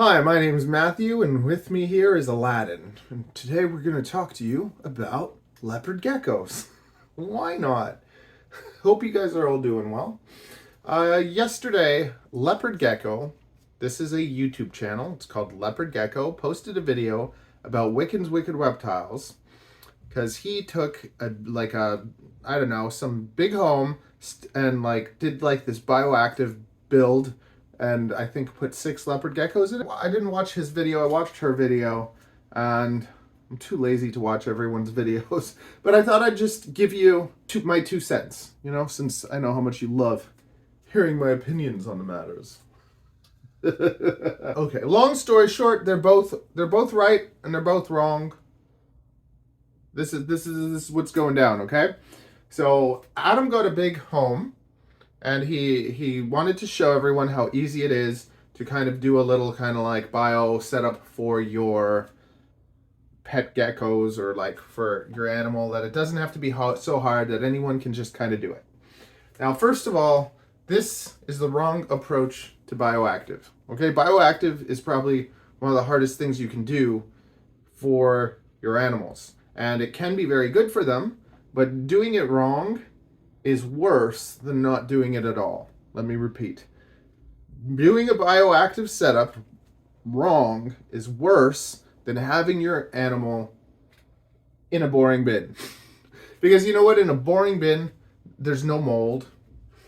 Hi, my name is Matthew, and with me here is Aladdin. And today we're going to talk to you about leopard geckos. Why not? Hope you guys are all doing well. Yesterday, Leopard Gecko, this is a YouTube channel, it's called Leopard Gecko, posted a video about Wicken's Wicked Reptiles because he took some big home and did this bioactive build and I think put 6 leopard geckos in it. I didn't watch his video, I watched her video, and I'm too lazy to watch everyone's videos, but I thought I'd just give you my 2 cents, since I know how much you love hearing my opinions on the matters. Okay, long story short, they're both right and they're both wrong. This is what's going down, okay? So Adam got a big home, and he wanted to show everyone how easy it is to kind of do a little bio setup for your pet geckos or for your animal, that it doesn't have to be so hard, that anyone can just kind of do it. Now, first of all, this is the wrong approach to bioactive. Okay, bioactive is probably one of the hardest things you can do for your animals, and it can be very good for them, but doing it wrong is worse than not doing it at all. Let me repeat. Doing a bioactive setup wrong is worse than having your animal in a boring bin. Because you know what? In a boring bin, there's no mold.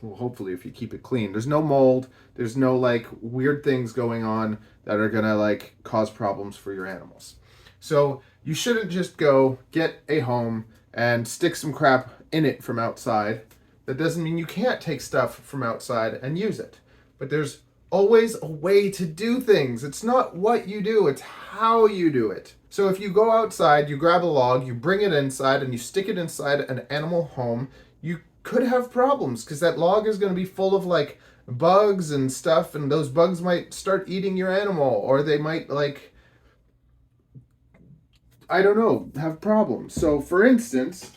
Well, hopefully if you keep it clean. There's no mold. There's no weird things going on that are gonna cause problems for your animals. So you shouldn't just go get a home and stick some crap in it from outside. That doesn't mean you can't take stuff from outside and use it. But there's always a way to do things. It's not what you do, it's how you do it. So if you go outside, you grab a log, you bring it inside, and you stick it inside an animal home, you could have problems because that log is going to be full of bugs and stuff, and those bugs might start eating your animal, or they might have problems. So for instance,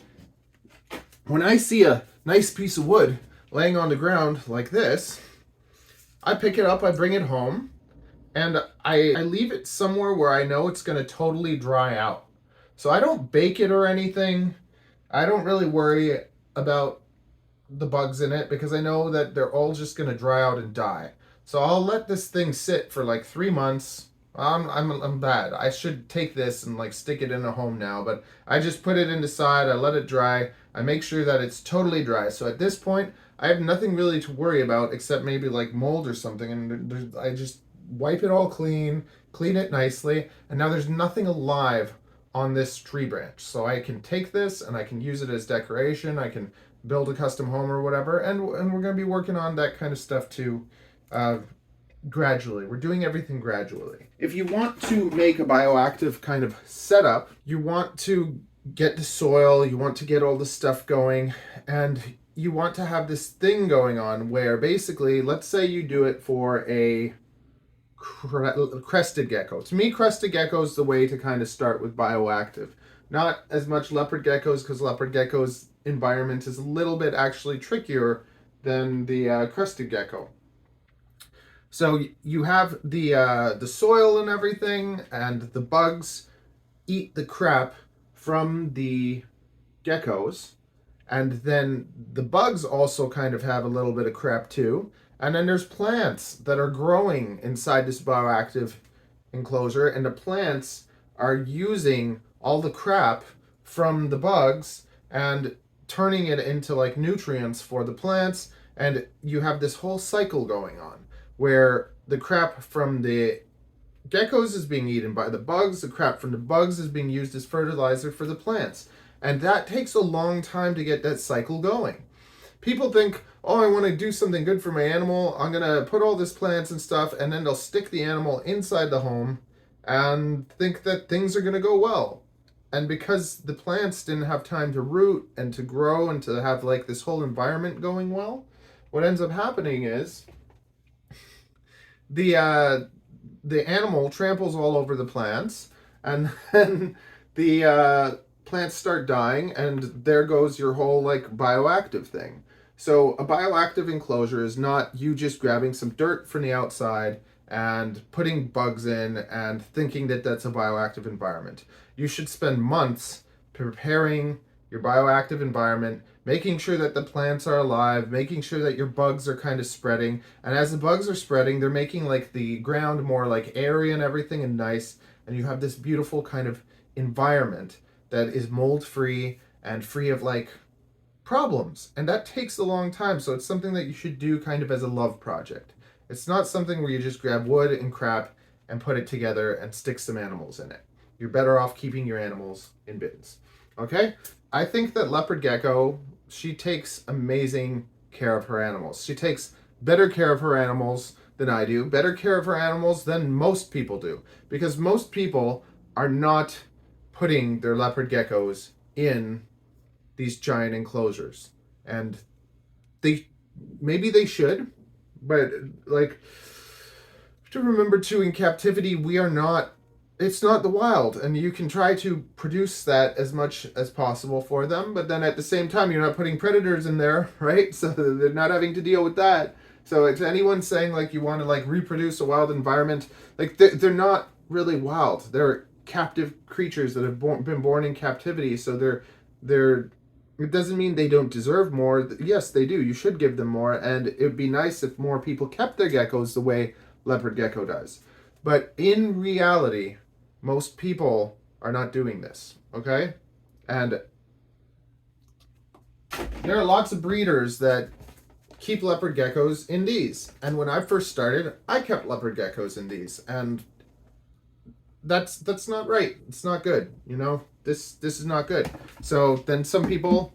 when I see a nice piece of wood laying on the ground like this, I pick it up, I bring it home, and I leave it somewhere where I know it's going to totally dry out. So I don't bake it or anything. I don't really worry about the bugs in it because I know that they're all just going to dry out and die. So I'll let this thing sit for 3 months. I'm bad. I should take this and stick it in a home now, but I just put it inside, I let it dry, I make sure that it's totally dry. So at this point, I have nothing really to worry about except maybe mold or something, and I just wipe it all clean it nicely, and now there's nothing alive on this tree branch. So I can take this and I can use it as decoration, I can build a custom home or whatever, and we're going to be working on that kind of stuff too. Gradually. We're doing everything gradually. If you want to make a bioactive kind of setup, you want to get the soil, you want to get all the stuff going, and you want to have this thing going on where basically, let's say you do it for a crested gecko. To me, crested gecko is the way to kind of start with bioactive. Not as much leopard geckos, because leopard geckos environment is a little bit actually trickier than the crested gecko. So you have the soil and everything, and the bugs eat the crap from the geckos, and then the bugs also kind of have a little bit of crap too. And then there's plants that are growing inside this bioactive enclosure, and the plants are using all the crap from the bugs and turning it into nutrients for the plants, and you have this whole cycle going on where the crap from the geckos is being eaten by the bugs, the crap from the bugs is being used as fertilizer for the plants. And that takes a long time to get that cycle going. People think, oh, I want to do something good for my animal, I'm going to put all this plants and stuff, and then they'll stick the animal inside the home and think that things are going to go well. And because the plants didn't have time to root and to grow and to have this whole environment going well, what ends up happening is the animal tramples all over the plants, and then the plants start dying, and there goes your whole bioactive thing. So a bioactive enclosure is not you just grabbing some dirt from the outside and putting bugs in and thinking that that's a bioactive environment. You should spend months preparing your bioactive environment, making sure that the plants are alive, making sure that your bugs are kind of spreading. And as the bugs are spreading, they're making like the ground more like airy and everything and nice. And you have this beautiful kind of environment that is mold free and free of like problems. And that takes a long time. So it's something that you should do kind of as a love project. It's not something where you just grab wood and crap and put it together and stick some animals in it. You're better off keeping your animals in bins. Okay? I think that Leopard Gecko, she takes amazing care of her animals. She takes better care of her animals than I do, better care of her animals than most people do, because most people are not putting their leopard geckos in these giant enclosures. And maybe they should, but like, to remember too, in captivity, it's not the wild, and you can try to produce that as much as possible for them, but then at the same time you're not putting predators in there, right? So they're not having to deal with that. So if anyone's saying like you want to like reproduce a wild environment, like they're not really wild. They're captive creatures that have been born in captivity. So they're it doesn't mean they don't deserve more. Yes, they do. You should give them more, and it would be nice if more people kept their geckos the way Leopard Gecko does. But in reality, most people are not doing this, okay? And there are lots of breeders that keep leopard geckos in these. And when I first started, I kept leopard geckos in these. And that's not right. It's not good, you know? This is not good. So then some people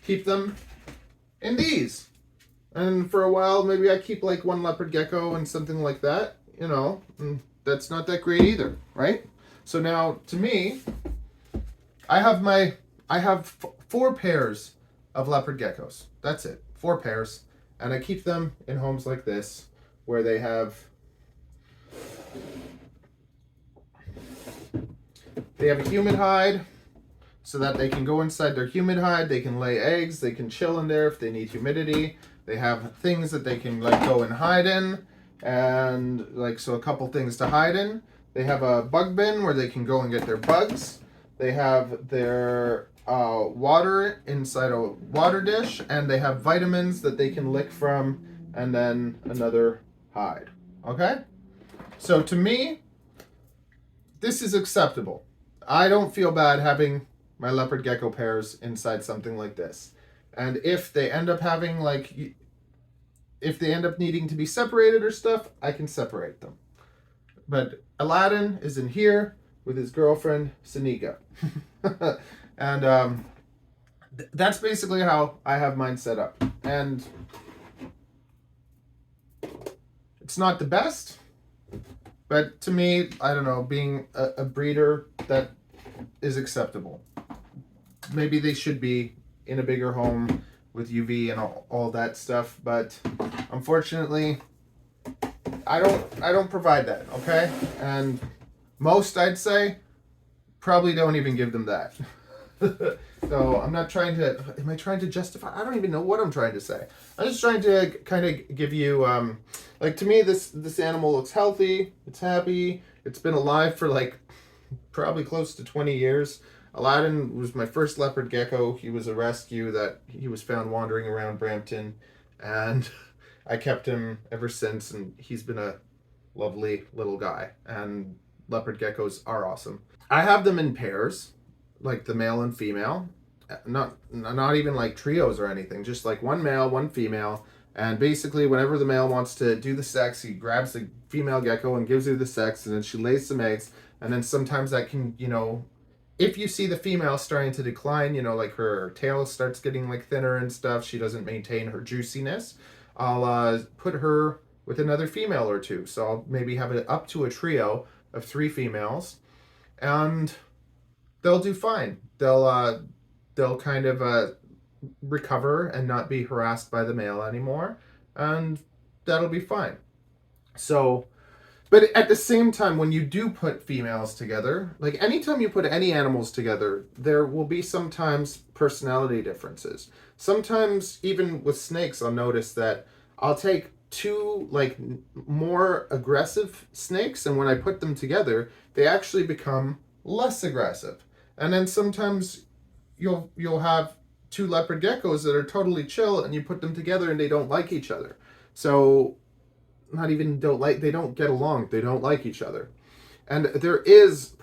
keep them in these. And for a while, maybe I keep like one leopard gecko and something like that, you know? And that's not that great either, right? So now, to me, I have 4 pairs of leopard geckos. That's it, 4 pairs. And I keep them in homes like this, where they have a humid hide, so that they can go inside their humid hide, they can lay eggs, they can chill in there if they need humidity. They have things that they can like go and hide in, and like, so a couple things to hide in. They have a bug bin where they can go and get their bugs. They have their water inside a water dish, and they have vitamins that they can lick from, and then another hide. Okay? So to me, this is acceptable. I don't feel bad having my leopard gecko pairs inside something like this. And if they end up having like, if they end up needing to be separated or stuff, I can separate them. But Aladdin is in here with his girlfriend, Sanika. And that's basically how I have mine set up. And it's not the best, but to me, I don't know, being a breeder, that is acceptable. Maybe they should be in a bigger home with UV and all that stuff, but unfortunately, I don't provide that, okay? And most, I'd say, probably don't even give them that. So I'm not trying to, am I trying to justify? I don't even know what I'm trying to say. I'm just trying to kind of give you, like, to me, this animal looks healthy, it's happy, it's been alive for like probably close to 20 years. Aladdin was my first leopard gecko. He was a rescue that he was found wandering around Brampton, and I kept him ever since, and he's been a lovely little guy, and leopard geckos are awesome. I have them in pairs, like the male and female, not even like trios or anything, just like one male, one female, and basically whenever the male wants to do the sex, he grabs the female gecko and gives her the sex, and then she lays some eggs, and then sometimes that can, you know, if you see the female starting to decline, you know, like her tail starts getting like thinner and stuff, she doesn't maintain her juiciness, I'll put her with another female or two. So I'll maybe have it up to a trio of 3 females, and they'll do fine. They'll kind of recover and not be harassed by the male anymore, and that'll be fine. So, but at the same time, when you do put females together, like anytime you put any animals together, there will be sometimes personality differences. Sometimes, even with snakes, I'll notice that I'll take two like more aggressive snakes, and when I put them together, they actually become less aggressive. And then sometimes you'll have two leopard geckos that are totally chill, and you put them together and they don't like each other. So not even don't like, they don't get along, they don't like each other. And there is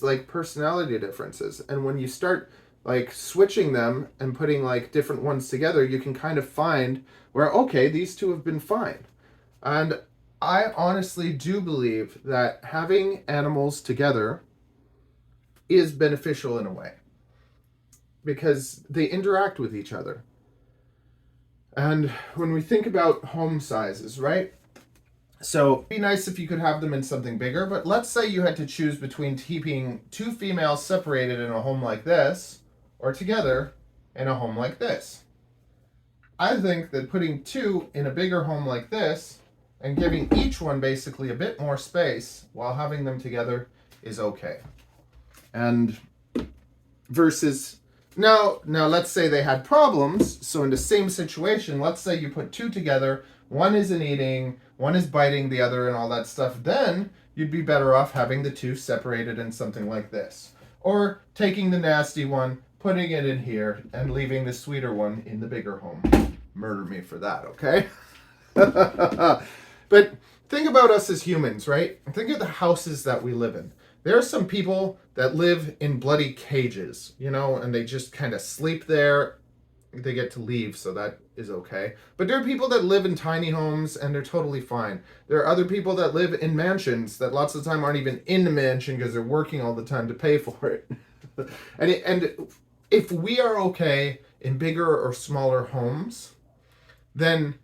like personality differences, and when you start like switching them and putting like different ones together, you can kind of find where, okay, these two have been fine. And I honestly do believe that having animals together is beneficial in a way, because they interact with each other. And when we think about home sizes, right? So it'd be nice if you could have them in something bigger, but let's say you had to choose between keeping two females separated in a home like this or together in a home like this. I think that putting two in a bigger home like this and giving each one basically a bit more space while having them together is okay. And versus now let's say they had problems. So in the same situation, let's say you put two together, one isn't eating, one is biting the other and all that stuff, then you'd be better off having the two separated in something like this. Or taking the nasty one, putting it in here, and leaving the sweeter one in the bigger home. Murder me for that, okay? But think about us as humans, right? Think of the houses that we live in. There are some people that live in bloody cages, you know, and they just kind of sleep there. They get to leave, so that is okay. But there are people that live in tiny homes and they're totally fine. There are other people that live in mansions that lots of the time aren't even in the mansion because they're working all the time to pay for it. And if we are okay in bigger or smaller homes, then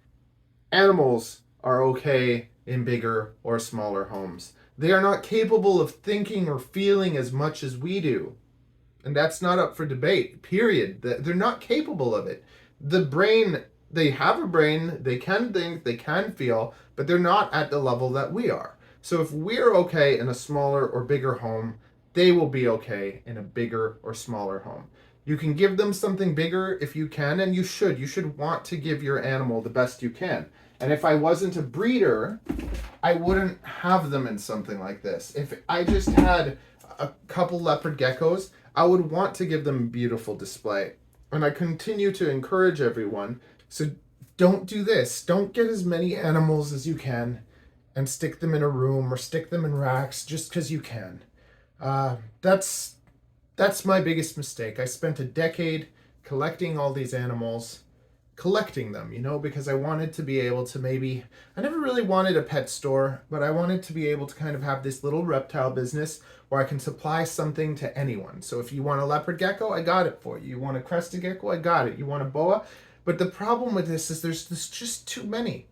animals are okay in bigger or smaller homes. They are not capable of thinking or feeling as much as we do. And that's not up for debate, period. They're not capable of it. The brain, they have a brain, they can think, they can feel, but they're not at the level that we are. So if we're okay in a smaller or bigger home, they will be okay in a bigger or smaller home. You can give them something bigger if you can, and you should. You should want to give your animal the best you can. And if I wasn't a breeder, I wouldn't have them in something like this. If I just had a couple leopard geckos, I would want to give them a beautiful display. And I continue to encourage everyone, so don't do this. Don't get as many animals as you can and stick them in a room or stick them in racks just because you can. That's my biggest mistake. I spent a decade collecting all these animals, collecting them, you know, because I wanted to be able to I never really wanted a pet store, but I wanted to be able to kind of have this little reptile business where I can supply something to anyone. So if you want a leopard gecko, I got it for you. You want a crested gecko, I got it. You want a boa? But the problem with this is there's just too many.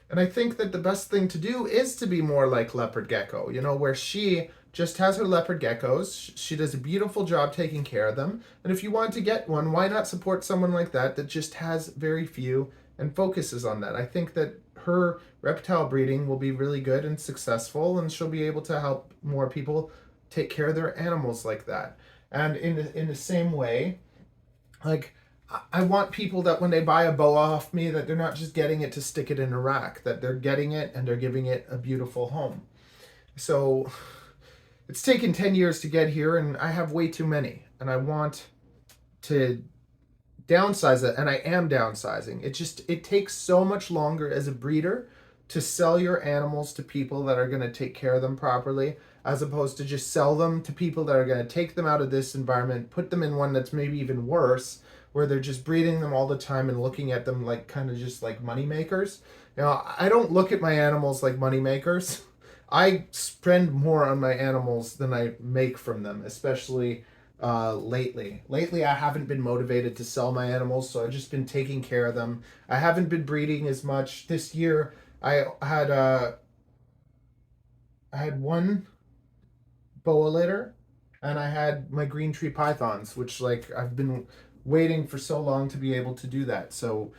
And I think that the best thing to do is to be more like Leopard Gecko, you know, where she just has her leopard geckos. She does a beautiful job taking care of them. And if you want to get one, why not support someone like that just has very few and focuses on that? I think that her reptile breeding will be really good and successful, and she'll be able to help more people take care of their animals like that. And in the same way, like, I want people that when they buy a boa off me, that they're not just getting it to stick it in a rack, that they're getting it and they're giving it a beautiful home. So it's taken 10 years to get here, and I have way too many, and I want to downsize it, and I am downsizing. It takes so much longer as a breeder to sell your animals to people that are going to take care of them properly, as opposed to just sell them to people that are going to take them out of this environment, put them in one that's maybe even worse, where they're just breeding them all the time and looking at them like kind of just like money makers. Now, I don't look at my animals like money makers. I spend more on my animals than I make from them, especially lately. Lately, I haven't been motivated to sell my animals, so I've just been taking care of them. I haven't been breeding as much. This year, I had one boa litter, and I had my green tree pythons, which like I've been waiting for so long to be able to do that. So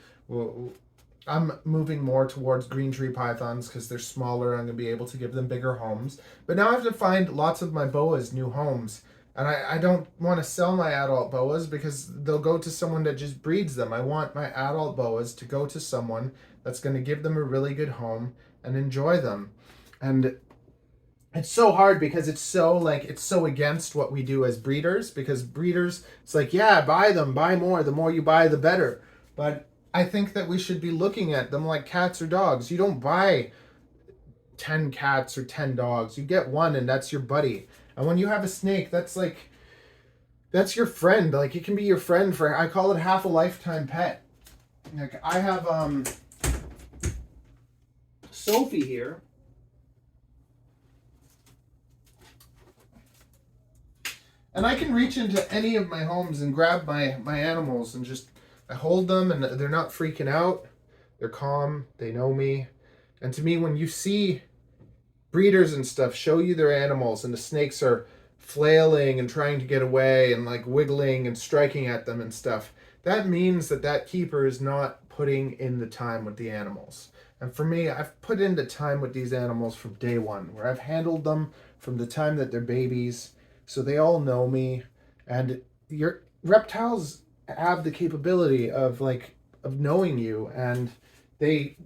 I'm moving more towards green tree pythons because they're smaller. I'm going to be able to give them bigger homes. But now I have to find lots of my boas new homes. And I don't want to sell my adult boas because they'll go to someone that just breeds them. I want my adult boas to go to someone that's going to give them a really good home and enjoy them. And it's so hard because it's so against what we do as breeders, because breeders, it's like, yeah, buy them, buy more. The more you buy, the better. But I think that we should be looking at them like cats or dogs. You don't buy 10 cats or 10 dogs. You get one and that's your buddy. And when you have a snake, that's your friend. Like, it can be your friend for, I call it half a lifetime pet. Like, I have Sophie here. And I can reach into any of my homes and grab my animals and just, I hold them and they're not freaking out. They're calm. They know me. And to me, when you see breeders and stuff show you their animals and the snakes are flailing and trying to get away and like wiggling and striking at them and stuff, that means that keeper is not putting in the time with the animals. And for me, I've put in the time with these animals from day one, where I've handled them from the time that they're babies. So they all know me, and your reptiles have the capability of knowing you, and they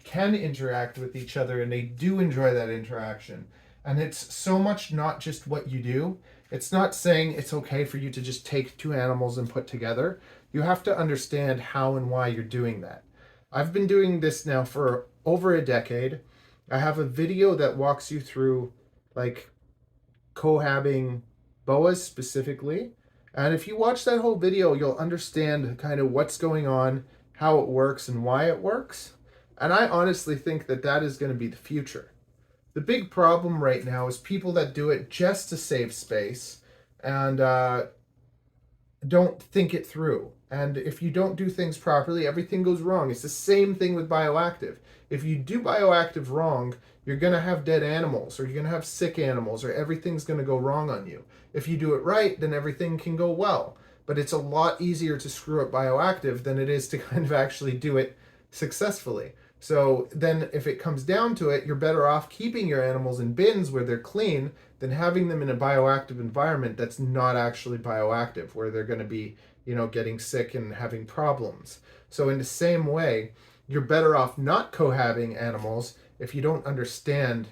can interact with each other, and they do enjoy that interaction. And it's so much not just what you do. It's not saying it's okay for you to just take two animals and put together. You have to understand how and why you're doing that. I've been doing this now for over a decade. I have a video that walks you through like cohabbing boas specifically. And if you watch that whole video, you'll understand kind of what's going on, how it works, and why it works. And I honestly think that is going to be the future. The big problem right now is people that do it just to save space and don't think it through. And if you don't do things properly, everything goes wrong. It's the same thing with Bioactive. If you do Bioactive wrong, you're going to have dead animals, or you're going to have sick animals, or everything's going to go wrong on you. If you do it right, then everything can go well. But it's a lot easier to screw up Bioactive than it is to kind of actually do it successfully. So then if it comes down to it, you're better off keeping your animals in bins where they're clean than having them in a bioactive environment that's not actually bioactive, where they're going to be, getting sick and having problems. So in the same way, you're better off not cohabbing animals if you don't understand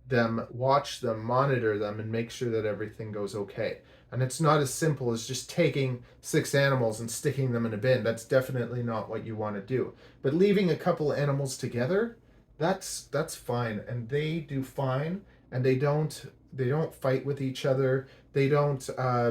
them, watch them, monitor them, and make sure that everything goes okay. And it's not as simple as just taking 6 animals and sticking them in a bin. That's definitely not what you want to do. But leaving a couple animals together, that's fine, and they do fine, and they don't fight with each other. They don't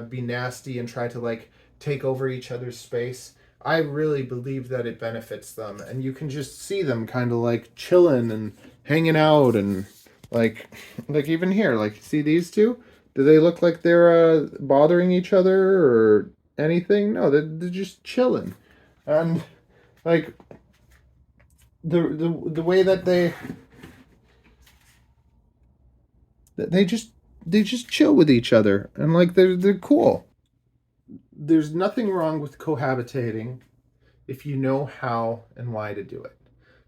be nasty and try to take over each other's space. I really believe that it benefits them, and you can just see them kind of chilling and hanging out, and like even here, see these two? Do they look like they're bothering each other or anything? No, they're just chilling, and the way that they just chill with each other, and they're cool. There's nothing wrong with cohabitating if you know how and why to do it.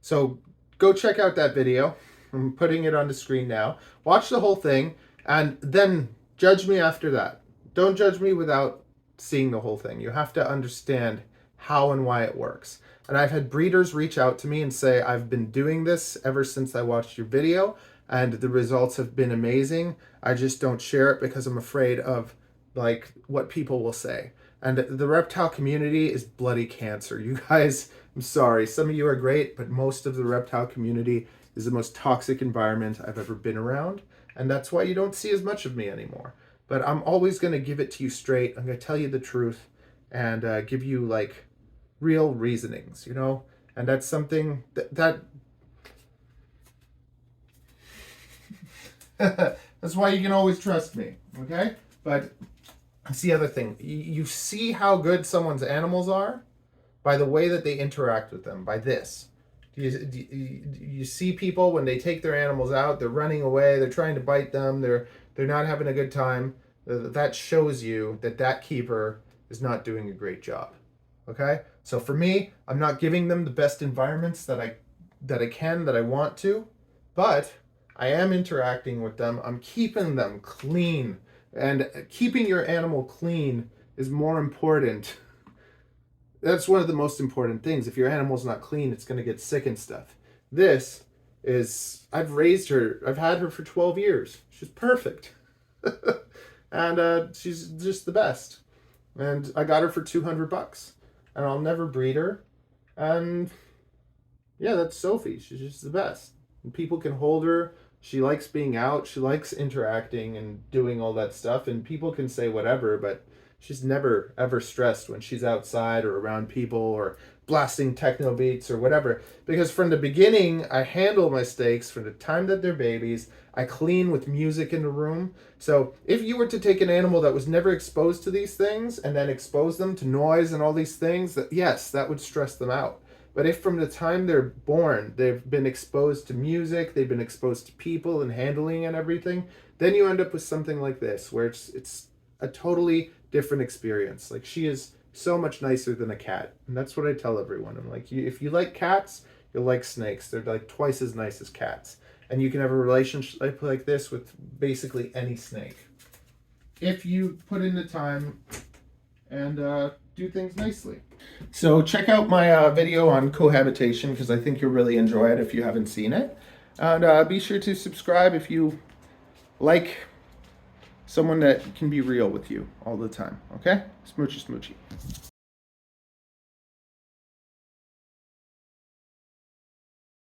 So go check out that video. I'm putting it on the screen now. Watch the whole thing and then judge me after that. Don't judge me without seeing the whole thing. You have to understand how and why it works. And I've had breeders reach out to me and say, I've been doing this ever since I watched your video, and the results have been amazing. I just don't share it because I'm afraid of what people will say. And the reptile community is bloody cancer. You guys, I'm sorry. Some of you are great, but most of the reptile community is the most toxic environment I've ever been around. And that's why you don't see as much of me anymore. But I'm always going to give it to you straight. I'm going to tell you the truth and give you real reasonings, And that's something that that's why you can always trust me, okay? But that's the other thing. You see how good someone's animals are by the way that they interact with them, by this. You see people when they take their animals out, they're running away, they're trying to bite them, they're not having a good time. That shows you that keeper is not doing a great job. Okay? So for me, I'm not giving them the best environments that I want to, but I am interacting with them. I'm keeping them clean And keeping your animal clean is more important. That's one of the most important things. If your animal's not clean, it's going to get sick and stuff. This is, I've raised her, I've had her for 12 years. She's perfect. And she's just the best. And I got her for $200. And I'll never breed her. And yeah, that's Sophie. She's just the best. And people can hold her. She likes being out. She likes interacting and doing all that stuff. And people can say whatever, but she's never ever stressed when she's outside or around people or blasting techno beats or whatever. Because from the beginning, I handle my steaks from the time that they're babies. I clean with music in the room. So if you were to take an animal that was never exposed to these things and then expose them to noise and all these things, that yes, that would stress them out. But if from the time they're born, they've been exposed to music, they've been exposed to people and handling and everything, then you end up with something like this, where it's a totally different experience. Like, she is so much nicer than a cat. And that's what I tell everyone. I'm like, if you like cats, you'll like snakes. They're like twice as nice as cats. And you can have a relationship like this with basically any snake, if you put in the time and do things nicely. So check out my video on cohabitation, because I think you'll really enjoy it if you haven't seen it. And be sure to subscribe if you like someone that can be real with you all the time. Okay? Smoochy smoochy.